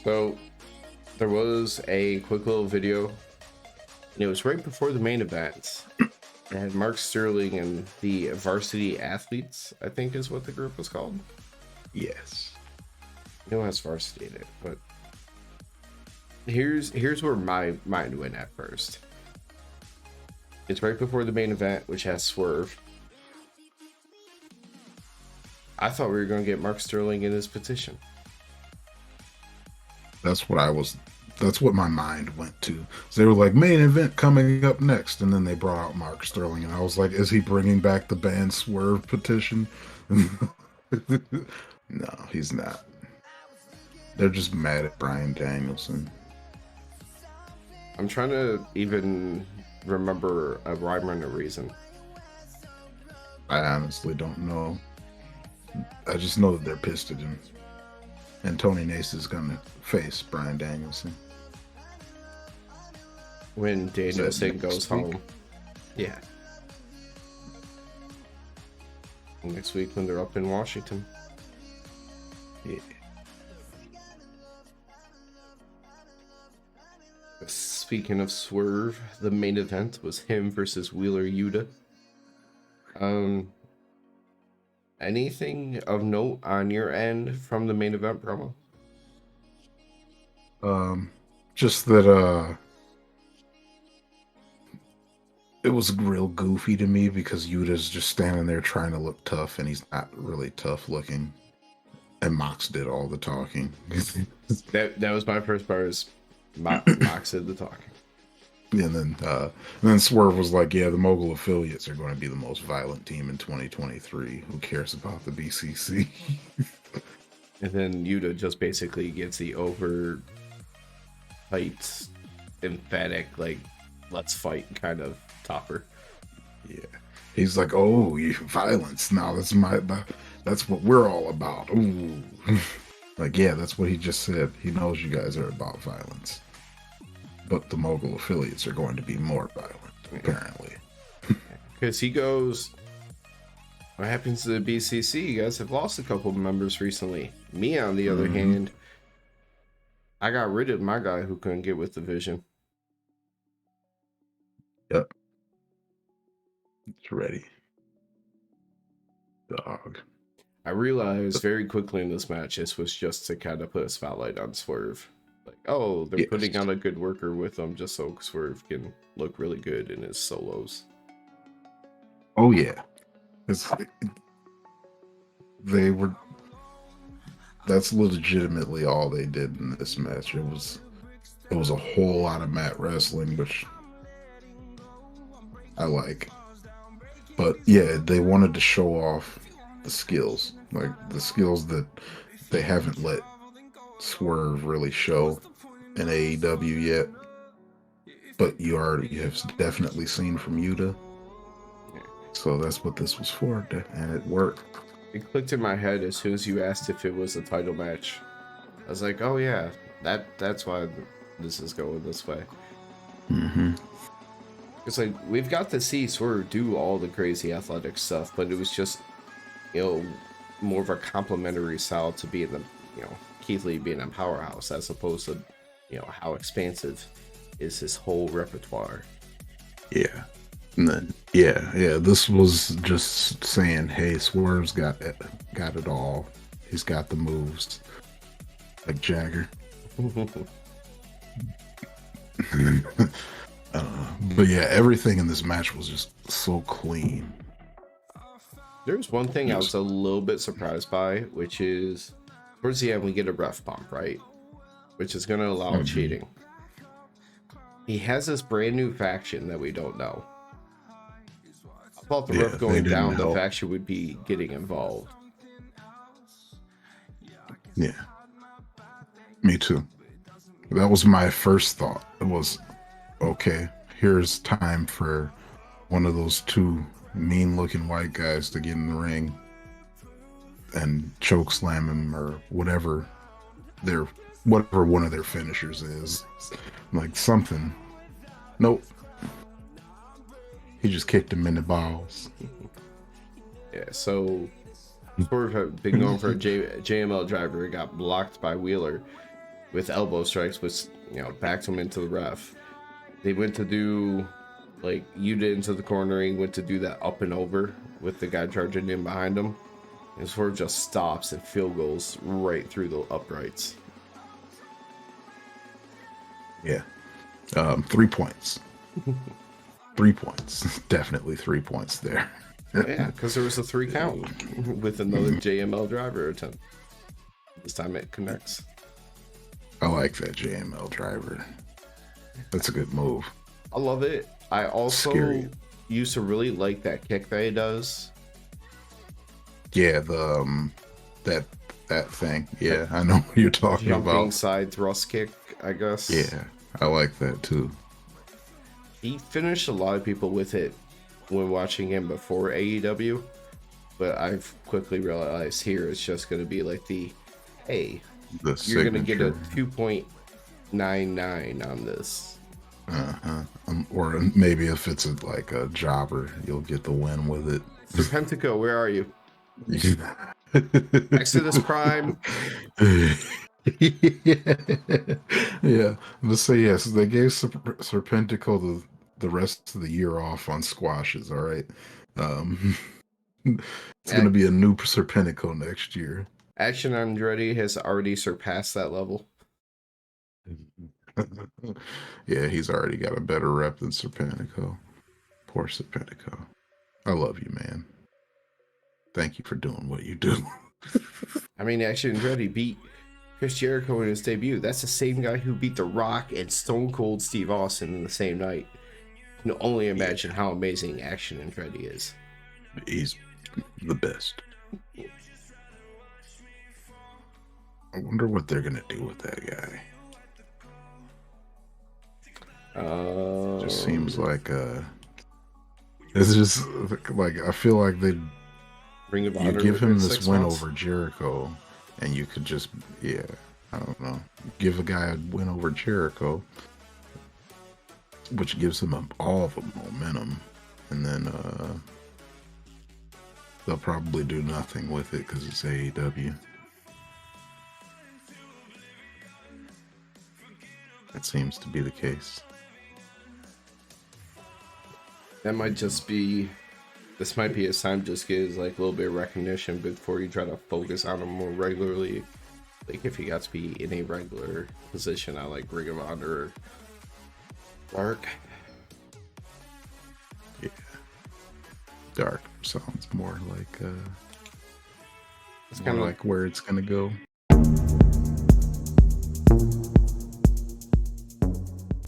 So there was a quick little video, and it was right before the main event. It had Mark Sterling and the Varsity Athletes, I think is what the group was called. Yes. No one has varsity in it, but here's where my mind went at first. It's right before the main event, which has Swerve. I thought we were going to get Mark Sterling in his petition. That's what my mind went to. So they were like, main event coming up next, and then they brought out Mark Sterling, and I was like, is he bringing back the band Swerve petition? No, he's not. They're just mad at Bryan Danielson. I'm trying to even remember a rhyme and a reason. I honestly don't know. I just know that they're pissed at him. And Tony Nese is going to face Bryan Danielson. When Danielson goes home. Yeah. Next week when they're up in Washington. Yeah. Speaking of Swerve, the main event was him versus Wheeler Yuta. Anything of note on your end from the main event promo? Just that it was real goofy to me because Yuta's just standing there trying to look tough, and he's not really tough looking. And Mox did all the talking. that was my first part. Is Mox did the talking. And then Swerve was like, yeah, the Mogul affiliates are going to be the most violent team in 2023. Who cares about the BCC? And then Yuta just basically gets the over hyped, emphatic, like, let's fight kind of topper. Yeah. He's like, oh, violence. Now that's what we're all about. Ooh. Like, yeah, that's what he just said. He knows you guys are about violence. But the Mogul affiliates are going to be more violent, apparently. Because he goes, what happens to the BCC? You guys have lost a couple of members recently. Me, on the other hand, I got rid of my guy who couldn't get with the Vision. Yep. It's ready. Dog. I realized very quickly in this match, this was just to kind of put a spotlight on Swerve. Like, oh, they're putting out a good worker with them just so Swerve can look really good in his solos. Oh, yeah. That's legitimately all they did in this match. It was a whole lot of mat wrestling, which I like. But yeah, they wanted to show off the skills, like the skills that they haven't let Swerve really show in AEW yet. But you have definitely seen from Yuta. So that's what this was for, and it worked. It clicked in my head as soon as you asked if it was a title match. I was like, oh yeah, that's why this is going this way. It's like, we've got to see Swerve do all the crazy athletic stuff, but it was just, more of a complimentary style to being the, Keith Lee being a powerhouse, as opposed to, how expansive is his whole repertoire. Yeah. And then, yeah, this was just saying, hey, Swerve's got it all. He's got the moves, like Jagger. But yeah, everything in this match was just so clean. There's one thing I was a little bit surprised by, which is towards the end we get a ref bump, right? Which is going to allow cheating. He has this brand new faction that we don't know. I thought the ref going down, the faction would be getting involved. Yeah. Me too. That was my first thought. It was, okay, here's time for one of those two mean-looking white guys to get in the ring and choke slam him or whatever one of their finishers is. Like something. Nope. He just kicked him in the balls. Yeah, so Swerve had been going for a JML driver. It got blocked by Wheeler. with elbow strikes, which, you know, backed him into the ref. They went to do, like, you did into the cornering, went to do that up and over with the guy charging in behind him. And Swerve just stops and field goals right through the uprights. Yeah. 3 points. 3 points. Definitely 3 points there. Yeah, because there was a 3 count with another JML driver attempt. This time it connects. I like that JML driver. That's a good move. I love it. I also used to really like that kick that he does. Yeah, the that thing. Yeah, I know what you're talking Jumping about. side thrust kick, I guess. Yeah, I like that too. He finished a lot of people with it when watching him before AEW, but I've quickly realized here it's just going to be like hey, you're going to get a 2.99 on this. Or maybe if it's like a jobber, you'll get the win with it. Serpentico, where are you? Exodus Prime. Yeah. Let's say yes. They gave Serpentico the rest of the year off on squashes. All right. It's going to be a new Serpentico next year. Action Andretti has already surpassed that level. Yeah, he's already got a better rep than Serpentico. Poor Serpentico. I love you, man. Thank you for doing what you do. I mean, Action Andretti beat Chris Jericho in his debut. That's the same guy who beat The Rock and Stone Cold Steve Austin in the same night. You can only imagine how amazing Action Andretti is. He's the best. I wonder what they're gonna do with that guy. Just seems like it's just like I feel like they Ring of Honor. You give him this win months? over Jericho, and you could just I don't know, give a guy a win over Jericho, which gives him all the momentum, and then they'll probably do nothing with it because it's AEW. That seems to be the case. That might just be. This might be his time to just get his like a little bit of recognition before you try to focus on him more regularly. Like if he got to be in a regular position on like Ring of Honor or Dark. Yeah. Dark sounds more like it's kind of like where it's gonna go.